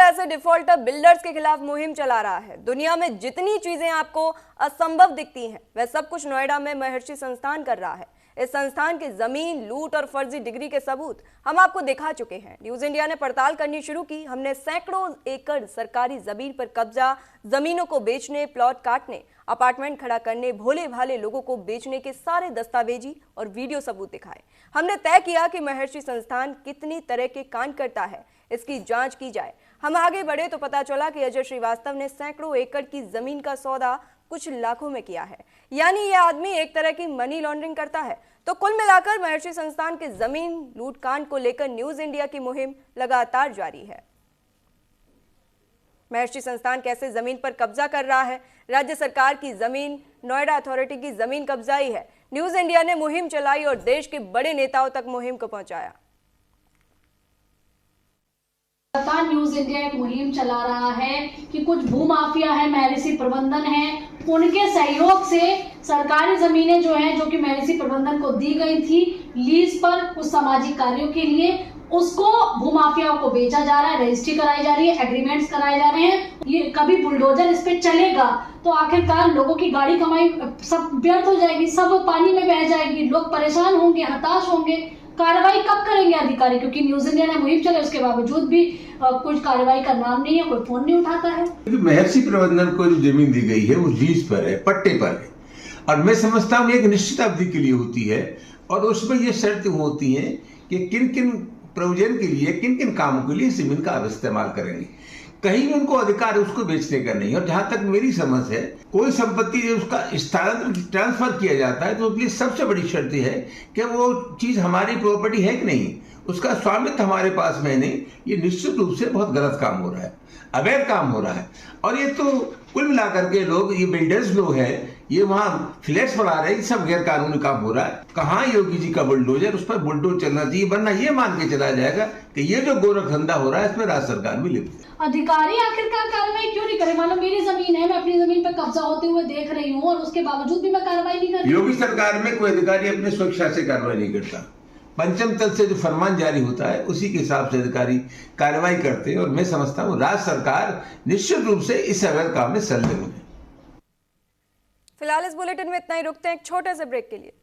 ऐसे defaulter builders के खिलाफ मुहिम चला रहा है। दुनिया में जितनी चीजें आपको असंभव दिखती हैं, वह सब कुछ नोएडा में महर्षि संस्थान कर रहा है। इस संस्थान की जमीन लूट और फर्जी डिग्री के सबूत हम आपको दिखा चुके हैं। न्यूज इंडिया ने पड़ताल करनी शुरू की। हमने सैकड़ों एकड़ सरकारी जमीन पर कब्जा, जमीनों को बेचने, प्लॉट काटने, अपार्टमेंट खड़ा करने, भोले भाले लोगों को बेचने के सारे दस्तावेजी और वीडियो सबूत दिखाए। हमने तय किया कि महर्षि संस्थान कितनी तरह के कांड करता है, इसकी जांच की जाए। हम आगे बढ़े तो पता चला कि अजय श्रीवास्तव ने सैकड़ों एकड़ की जमीन का सौदा कुछ लाखों में किया है। यानी यह आदमी एक तरह की मनी लॉन्ड्रिंग करता है। तो कुल मिलाकर महर्षि संस्थान के जमीन लूट कांड को लेकर न्यूज इंडिया की मुहिम लगातार जारी है। महर्षि संस्थान कैसे जमीन पर कब्जा कर रहा है? राज्य सरकार की जमीन, नोएडा अथॉरिटी की जमीन कब्जाई है। न्यूज इंडिया ने मुहिम चलाई और देश के बड़े नेताओं तक मुहिम को पहुंचाया। न्यूज इंडिया एक मुहिम चला रहा है कि कुछ भूमाफिया है, महर्षि प्रबंधन है, उनके सहयोग से सरकारी जमीनें जो हैं, जो कि महर्षि प्रबंधन को दी गई थी लीज पर कुछ सामाजिक कार्यों के लिए, उसको भूमाफियाओं को बेचा जा रहा है, रजिस्ट्री कराई जा रही है, एग्रीमेंट्स कराए जा रहे हैं। ये कभी बुलडोजर इस पे चलेगा तो आखिरकार लोगों की गाड़ी कमाई सब व्यर्थ हो जाएगी, सब पानी में बह जाएगी, लोग परेशान होंगे, हताश होंगे। कार्रवाई कब करेंगे अधिकारी? क्योंकि न्यूज इंडिया ने मुहिम चलाई, उसके बावजूद भी कुछ कार्रवाई का नाम नहीं है, कोई फोन नहीं उठाता है। महर्षि प्रबंधन को जो जमीन दी गई है वो लीज पर है, पट्टे पर है, और मैं समझता हूँ एक निश्चित अवधि के लिए होती है और उसमें ये शर्त होती है कि किन किन प्रोविजन के लिए, किन किन कामों के लिए जमीन का आप इस्तेमाल करेंगे। कहीं भी उनको अधिकार उसको बेचने का नहीं। और जहां तक मेरी समझ है, कोई संपत्ति उसका स्थानांतरण ट्रांसफर किया जाता है तो उसके लिए सबसे बड़ी शर्त है कि वो चीज हमारी प्रॉपर्टी है कि नहीं, उसका स्वामित्व हमारे पास में नहीं। ये निश्चित रूप से बहुत गलत काम हो रहा है, अवैध काम हो रहा है। और ये तो कुल मिलाकर के लोग, ये बिल्डर्स लोग हैं, ये वहां फ्लैट्स बना रहे हैं, सब गैर कानूनी काम हो रहा है। कहाँ योगी जी का बुलडोजर, उस पर बुलडोजर चलना चाहिए, वरना ये मान के चला जाएगा कि ये जो गोरख धंधा हो रहा है इसमें राज्य सरकार भी लिप्त है। अधिकारी आखिरकार कार्रवाई क्यों नहीं करे? मानो मेरी जमीन है, मैं अपनी जमीन पर कब्जा होते हुए देख रही हूँ और उसके बावजूद भी मैं कार्रवाई नहीं कर रही। योगी सरकार में कोई अधिकारी अपने स्वेच्छा से कार्रवाई नहीं करता। पंचम तल से जो फरमान जारी होता है उसी के हिसाब से अधिकारी कार्रवाई करते हैं। और मैं समझता हूँ राज्य सरकार निश्चित रूप से इस अवैध काम में संलग्न है। फिलहाल इस बुलेटिन में इतना ही, रुकते हैं एक छोटे से ब्रेक के लिए।